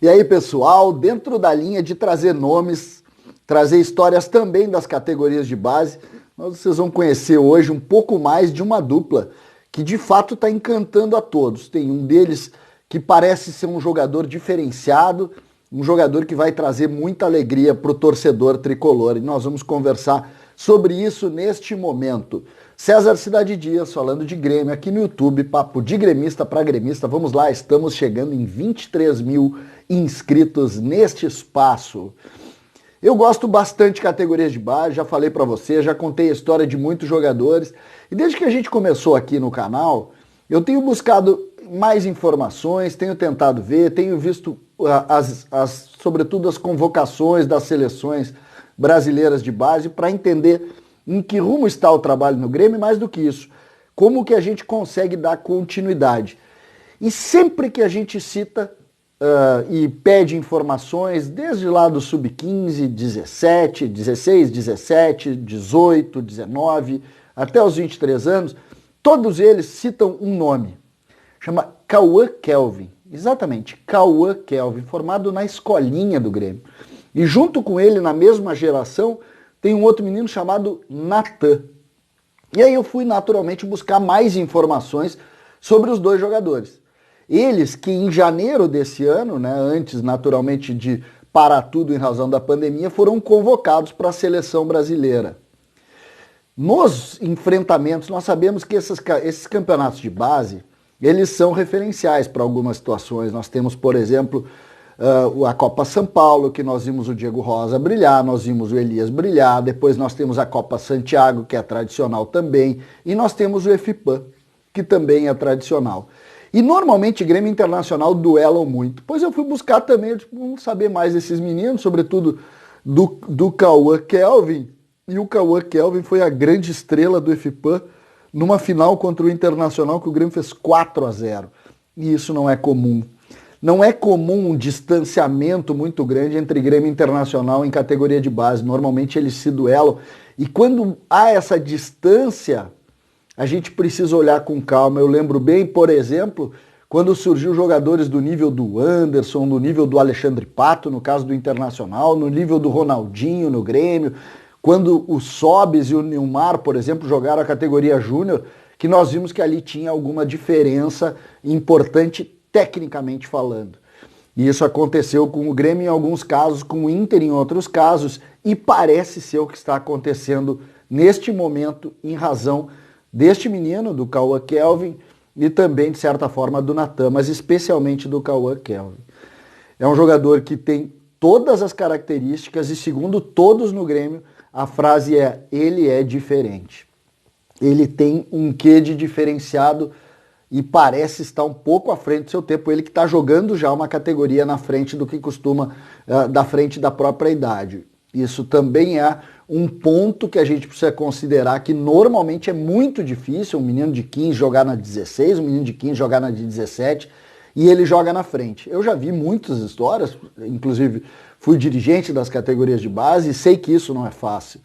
E aí, pessoal, dentro da linha de trazer nomes, trazer histórias também das categorias de base, vocês vão conhecer hoje um pouco mais de uma dupla que de fato está encantando a todos. Tem um deles que parece ser um jogador diferenciado, um jogador que vai trazer muita alegria para o torcedor tricolor. E nós vamos conversar sobre isso neste momento. César Cidade Dias, falando de Grêmio aqui no YouTube, papo de gremista para gremista. Vamos lá, estamos chegando em 23 mil inscritos neste espaço. Eu gosto bastante de categorias de base, já falei para você, já contei a história de muitos jogadores. E desde que a gente começou aqui no canal, eu tenho buscado mais informações, tenho tentado ver, tenho visto sobretudo as convocações das seleções brasileiras de base para entender em que rumo está o trabalho no Grêmio e mais do que isso, como que a gente consegue dar continuidade. E sempre que a gente cita e pede informações, desde lá do sub-15, 17, 16, 17, 18, 19, até os 23 anos, todos eles citam um nome, chama Cauã Kelvin. Exatamente, Cauã Kelvin, formado na escolinha do Grêmio. E junto com ele, na mesma geração, tem um outro menino chamado Natan. E aí eu fui naturalmente buscar mais informações sobre os dois jogadores. Eles que em janeiro desse ano, né, antes naturalmente de parar tudo em razão da pandemia, foram convocados para a seleção brasileira. Nos enfrentamentos, nós sabemos que esses campeonatos de base, eles são referenciais para algumas situações. Nós temos, por exemplo, a Copa São Paulo, que nós vimos o Diego Rosa brilhar, nós vimos o Elias brilhar, depois nós temos a Copa Santiago, que é tradicional também, e nós temos o EFIPAM, que também é tradicional. E normalmente Grêmio e Internacional duelam muito. Pois eu fui buscar também, vamos saber mais desses meninos, sobretudo do Cauã Kelvin, e o Cauã Kelvin foi a grande estrela do EFIPAM numa final contra o Internacional que o Grêmio fez 4-0. E isso não é comum. Não é comum um distanciamento muito grande entre Grêmio e Internacional em categoria de base. Normalmente eles se duelam. E quando há essa distância, a gente precisa olhar com calma. Eu lembro bem, por exemplo, quando surgiu jogadores do nível do Anderson, no nível do Alexandre Pato, no caso do Internacional, no nível do Ronaldinho no Grêmio, quando o Sobis e o Nilmar, por exemplo, jogaram a categoria júnior, que nós vimos que ali tinha alguma diferença importante tecnicamente falando. E isso aconteceu com o Grêmio em alguns casos, com o Inter em outros casos, e parece ser o que está acontecendo neste momento em razão deste menino, do Cauã Kelvin, e também, de certa forma, do Natan, mas especialmente do Cauã Kelvin. É um jogador que tem todas as características e, segundo todos no Grêmio, a frase é: ele é diferente. Ele tem um quê de diferenciado e parece estar um pouco à frente do seu tempo. Ele que está jogando já uma categoria na frente do que costuma, da frente da própria idade. Isso também é um ponto que a gente precisa considerar, que normalmente é muito difícil um menino de 15 jogar na 16, um menino de 15 jogar na de 17, e ele joga na frente. Eu já vi muitas histórias, inclusive fui dirigente das categorias de base e sei que isso não é fácil.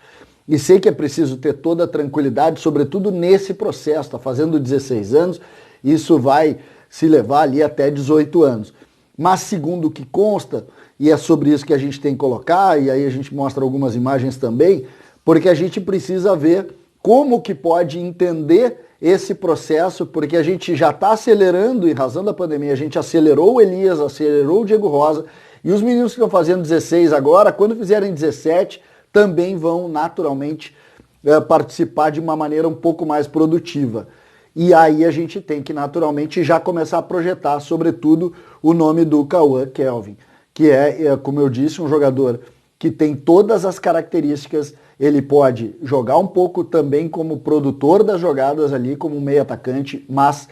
E sei que é preciso ter toda a tranquilidade, sobretudo nesse processo. Está fazendo 16 anos, isso vai se levar ali até 18 anos. Mas segundo o que consta, e é sobre isso que a gente tem que colocar, e aí a gente mostra algumas imagens também, porque a gente precisa ver como que pode entender esse processo, porque a gente já está acelerando em razão da pandemia, a gente acelerou o Elias, acelerou o Diego Rosa, e os meninos que estão fazendo 16 agora, quando fizerem 17, também vão naturalmente participar de uma maneira um pouco mais produtiva. E aí a gente tem que naturalmente já começar a projetar, sobretudo, o nome do Cauã Kelvin, que é, como eu disse, um jogador que tem todas as características. Ele pode jogar um pouco também como produtor das jogadas ali, como meio atacante, mas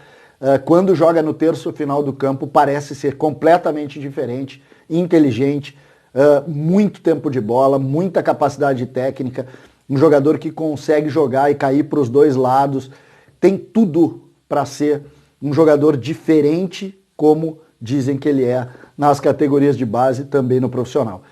quando joga no terço final do campo parece ser completamente diferente, inteligente, muito tempo de bola, muita capacidade técnica, um jogador que consegue jogar e cair para os dois lados, tem tudo para ser um jogador diferente, como dizem que ele é nas categorias de base, também no profissional.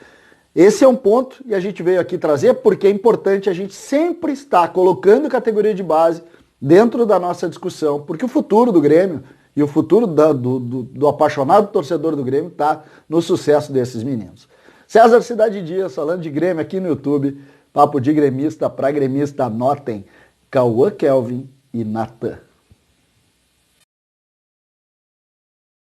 Esse é um ponto e a gente veio aqui trazer porque é importante a gente sempre estar colocando categoria de base dentro da nossa discussão, porque o futuro do Grêmio, E o futuro do apaixonado torcedor do Grêmio está no sucesso desses meninos. César Cidade Dias, falando de Grêmio aqui no YouTube. Papo de gremista para gremista, anotem Cauã Kelvin e Natan.